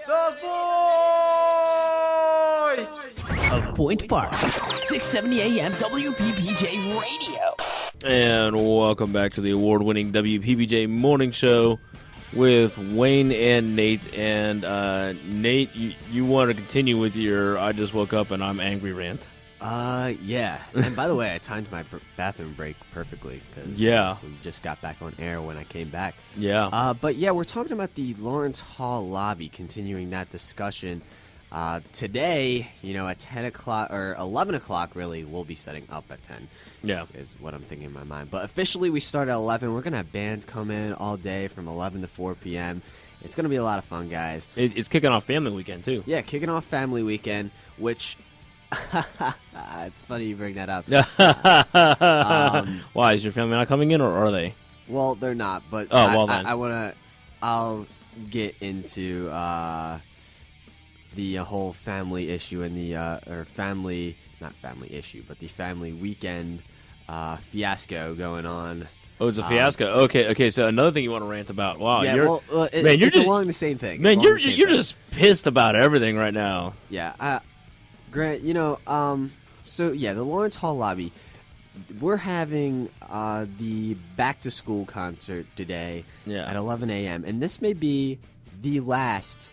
The voice of Point Park, 670 AM WPPJ Radio. And welcome back to the award-winning WPPJ Morning Show with Wayne and Nate. And Nate, you want to continue with your I just woke up and I'm angry rant? Yeah. And by the way, I timed my bathroom break perfectly because we just got back on air when I came back. Yeah. But yeah, we're talking about the Lawrence Hall lobby, continuing that discussion. Today, at 10 o'clock or 11 o'clock, really, we'll be setting up at 10. Yeah. Is what I'm thinking in my mind. But officially, we start at 11. We're going to have bands come in all day from 11 to 4 p.m. It's going to be a lot of fun, guys. It's kicking off family weekend, too. Yeah, kicking off family weekend, which... it's funny you bring that up. Why, is your family not coming in, or are they? Well, they're not, but then. I'll get into the whole family issue and the not family issue, but the family weekend fiasco going on. Oh, it's a fiasco. Okay. So another thing you want to rant about? Wow, yeah. It's along the same thing. Man, you're just pissed about everything right now. Yeah. Grant, so yeah, the Lawrence Hall lobby. We're having the back to school concert today at 11 a.m. and this may be the last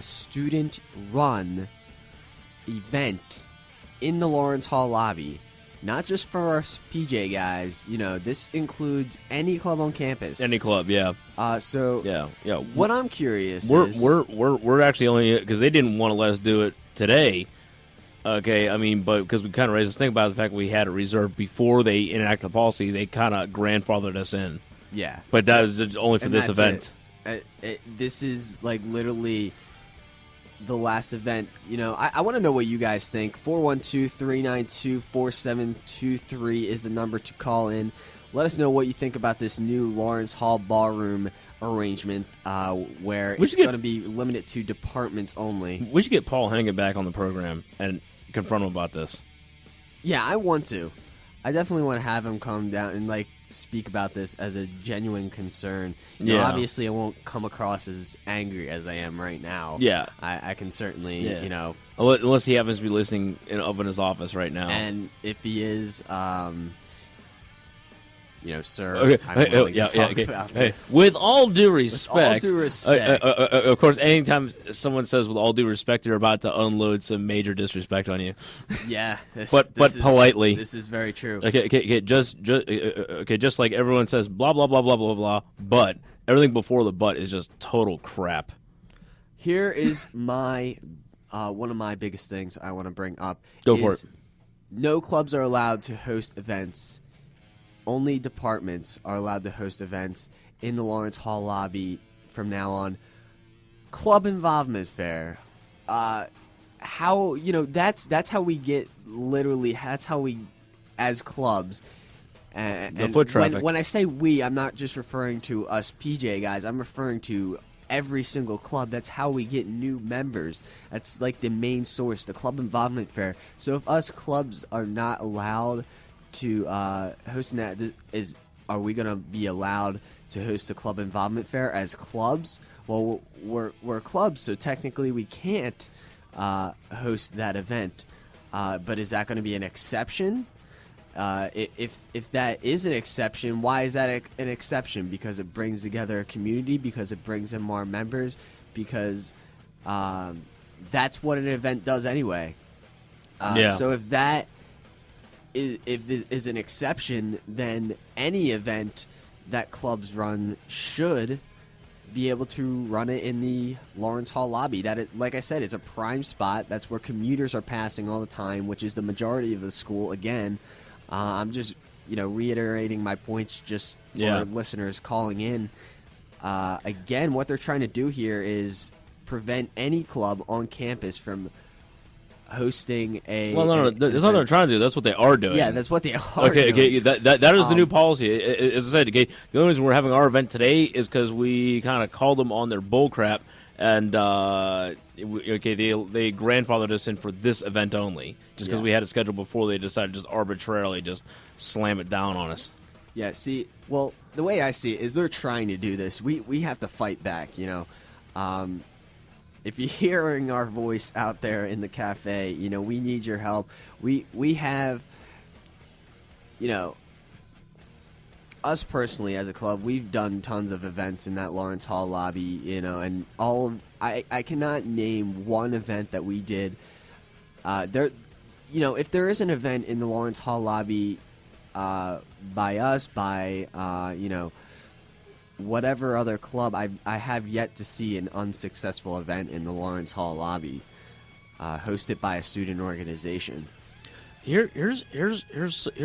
student-run event in the Lawrence Hall lobby. Not just for us PJ guys. This includes any club on campus. Any club, yeah. So yeah. What I'm curious is we're actually only because they didn't want to let us do it today. Okay, I mean, but because we kind of raised this thing about the fact we had it reserved before they enacted the policy, they kind of grandfathered us in. Yeah, but that was just only for this event. This is like literally the last event. I want to know what you guys think. 412-392-4723 is the number to call in. Let us know what you think about this new Lawrence Hall ballroom arrangement where it's going to be limited to departments only. We should get Paul Hennigan back on the program and confront him about this. Yeah, I want to. I definitely want to have him come down and speak about this as a genuine concern. Obviously I won't come across as angry as I am right now. Yeah. I can certainly, Unless he happens to be listening up in his office right now. And if he is, sir, okay. I'm willing to talk about this. With all due respect. Of course, anytime someone says with all due respect, they're about to unload some major disrespect on you. Yeah. But politely. This is very true. Okay, just like everyone says, blah, blah, blah, blah, blah, blah, but everything before the but is just total crap. Here is my one of my biggest things I want to bring up. Go for it. No clubs are allowed to host events. Only departments are allowed to host events in the Lawrence Hall lobby from now on. Club involvement fair. That's how we get that's how we as clubs. The foot traffic. When I say we, I'm not just referring to us PJ guys. I'm referring to every single club. That's how we get new members. That's like the main source, the club involvement fair. So if us clubs are not allowed to host that, are we going to be allowed to host a club involvement fair as clubs? Well, we're clubs, so technically we can't host that event. But is that going to be an exception? If that is an exception, why is that an exception? Because it brings together a community, because it brings in more members, because that's what an event does anyway. So if that is an exception, then any event that clubs run should be able to run it in the Lawrence Hall lobby. Like I said, it's a prime spot. That's where commuters are passing all the time, which is the majority of the school. Again, I'm just reiterating my points just for listeners calling in. Again, what they're trying to do here is prevent any club on campus from hosting a... Well, no, that's not what they're trying to do. That's what they are doing. Yeah, that's what they are doing. Okay, that is the new policy. As I said, the only reason we're having our event today is because we kind of called them on their bull crap, and they grandfathered us in for this event only, just because we had it scheduled before they decided to just arbitrarily just slam it down on us. Yeah, see, well, the way I see it is they're trying to do this. We have to fight back, if you're hearing our voice out there in the cafe, we need your help. We have, us personally as a club, we've done tons of events in that Lawrence Hall lobby, and I cannot name one event that we did. If there is an event in the Lawrence Hall lobby by us, by whatever other club, I have yet to see an unsuccessful event in the Lawrence Hall lobby hosted by a student organization. Here's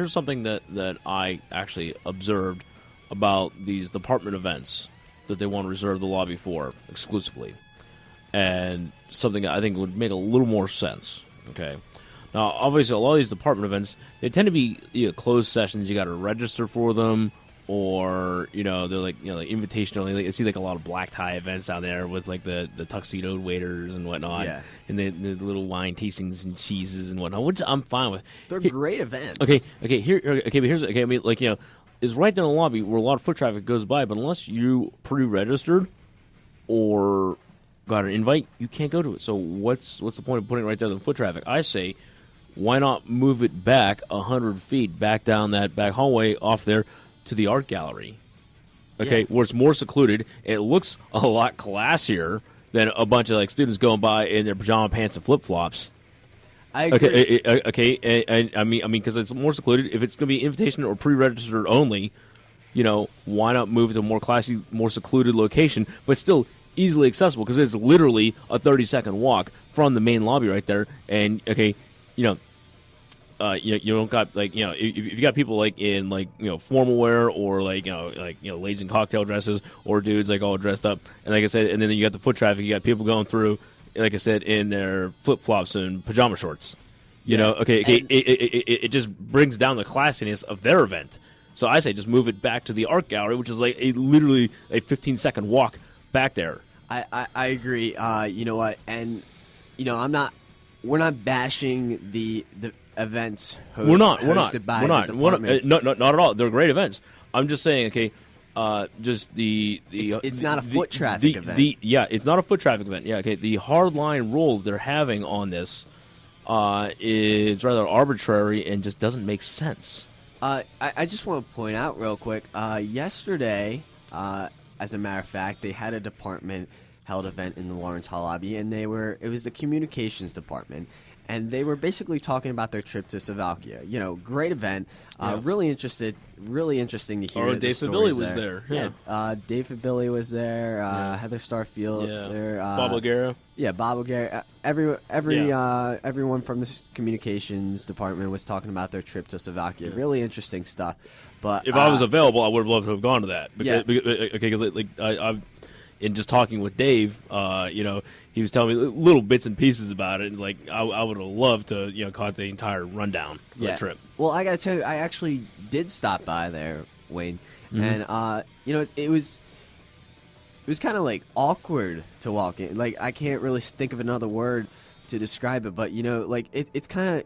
something that I actually observed about these department events that they want to reserve the lobby for exclusively, and something I think would make a little more sense. Okay, now obviously a lot of these department events, they tend to be closed sessions. You got to register for them, or they're like invitation only. Like, I see like a lot of black tie events out there with like the tuxedoed waiters and whatnot, and the little wine tastings and cheeses and whatnot, which I'm fine with. They're great events. But here's I mean, like is right down the lobby where a lot of foot traffic goes by, but unless you pre-registered or got an invite, you can't go to it. So what's the point of putting it right there in the foot traffic? I say, why not move it back 100 feet back down that back hallway off there to the art gallery, where it's more secluded. It looks a lot classier than a bunch of like students going by in their pajama pants and flip flops. I agree. And I mean, because it's more secluded. If it's going to be invitation or pre-registered only, why not move it to a more classy, more secluded location, but still easily accessible? Because it's literally a 30-second walk from the main lobby right there. And you don't got like if you got people like in like formal wear or like ladies in cocktail dresses or dudes like all dressed up, and like I said, and then you got the foot traffic. You got people going through, like I said, in their flip flops and pajama shorts. It just brings down the classiness of their event. So I say just move it back to the art gallery, which is like literally a 15-second walk back there. I agree. You know what? And we're not bashing the events hosted by the departments. No, not at all. They're great events. I'm just saying, just it's not a foot traffic event. It's not a foot traffic event. Yeah, okay. The hardline rule they're having on this is rather arbitrary and just doesn't make sense. I just want to point out real quick. Yesterday, as a matter of fact, they had a department held event in the Lawrence Hall lobby, and it was the communications department. And they were basically talking about their trip to Slovakia. Great event. Really interesting to hear. Dave Fabilli was there. Yeah. Dave Fabilli was there. Heather Starfield. There. Bob O'Gara. Yeah, Bob O'Gara. Everyone from the communications department was talking about their trip to Slovakia. Yeah. Really interesting stuff. But if I was available, I would have loved to have gone to that. Because in just talking with Dave, he was telling me little bits and pieces about it, and like I would have loved to, caught the entire rundown of the trip. Well, I gotta tell you, I actually did stop by there, Wayne, and it was kind of like awkward to walk in. Like I can't really think of another word to describe it, but it's kind of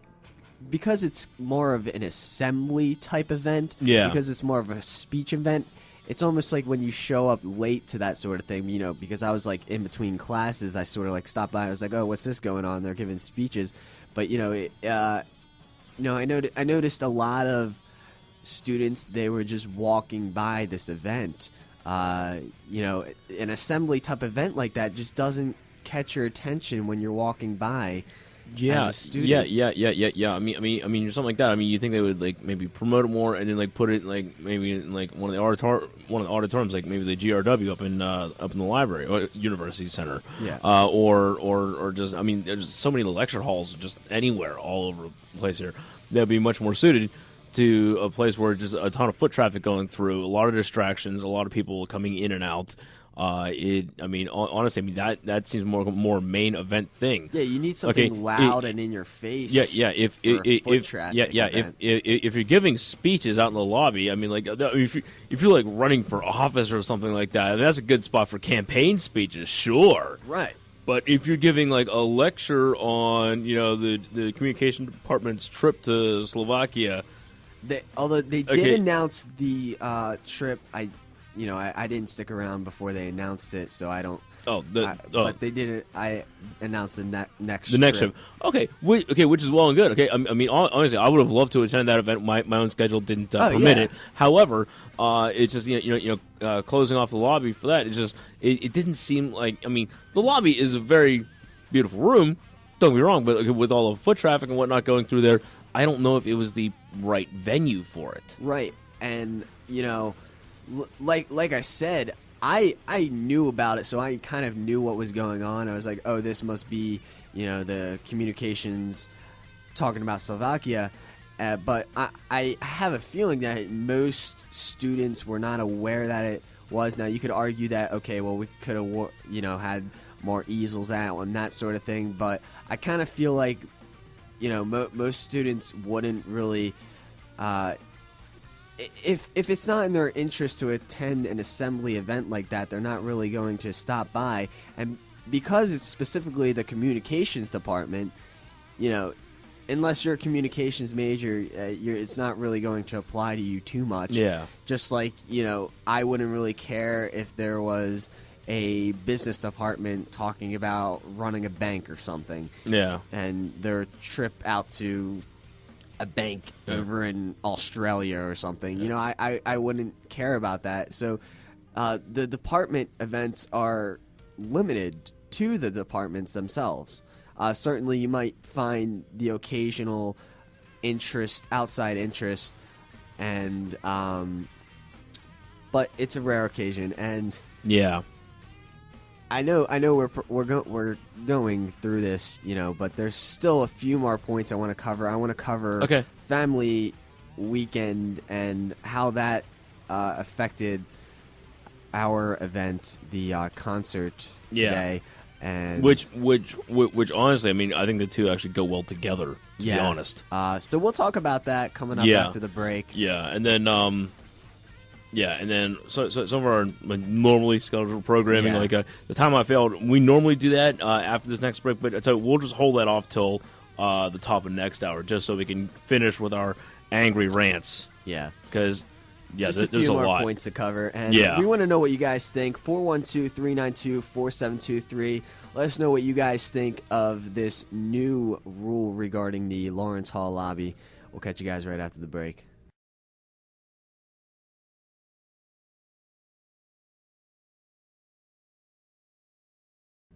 because it's more of an assembly type event. Yeah, because it's more of a speech event. It's almost like when you show up late to that sort of thing, because I was like in between classes, I sort of like stopped by. I was like, oh, what's this going on? They're giving speeches. But, I noticed a lot of students, they were just walking by this event. An assembly type event like that just doesn't catch your attention when you're walking by. Yeah, as a student. Yeah. I mean, or something like that. I mean, you think they would like maybe promote it more, and then like put it like maybe in like one of the auditoriums, like maybe the GRW up in the library or University Center. Yeah. Or just there's so many lecture halls just anywhere all over the place here. That'd be much more suited to a place where just a ton of foot traffic going through, a lot of distractions, a lot of people coming in and out. Honestly, that seems more main event thing. Yeah, you need something loud and in your face. Yeah. If you're giving speeches out in the lobby, if you're like running for office or something like that, that's a good spot for campaign speeches, sure. Right. But if you're giving like a lecture on the communication department's trip to Slovakia, although they did announce the trip, I didn't stick around before they announced it, so I don't But they didn't. I announced the next trip. Okay, which is well and good. Okay, I mean, honestly, I would have loved to attend that event. My own schedule didn't permit it. However, it's just closing off the lobby for that. It didn't seem like. I mean, the lobby is a very beautiful room. Don't get me wrong, but with all the foot traffic and whatnot going through there, I don't know if it was the right venue for it. Right, and like I said. I knew about it, so I kind of knew what was going on. I was like, oh, this must be, the communications talking about Slovakia. But I have a feeling that most students were not aware that it was. Now, you could argue that, okay, well, we could have, had more easels out and that sort of thing. But I kind of feel like, most students wouldn't really... If it's not in their interest to attend an assembly event like that, they're not really going to stop by. And because it's specifically the communications department, unless you're a communications major, it's not really going to apply to you too much. Yeah. Just like, I wouldn't really care if there was a business department talking about running a bank or something. Yeah. And their trip out to a bank over in Australia or something. I wouldn't care about that. So the department events are limited to the departments themselves. Certainly you might find the occasional outside interest, and but it's a rare occasion. And yeah, I know we're going through this, but there's still a few more points I want to cover. I want to cover family weekend and how that affected our event, the concert today. And which honestly, I mean, I think the two actually go well together, to be honest. So we'll talk about that coming up after the break. Yeah, and then so some of our normally scheduled programming, like the time I failed, we normally do that after this next break, but I tell you, we'll just hold that off till the top of next hour, just so we can finish with our angry rants. Yeah, because just a there's few a more lot points to cover, and we want to know what you guys think. 412-392-4723. Let us know what you guys think of this new rule regarding the Lawrence Hall lobby. We'll catch you guys right after the break.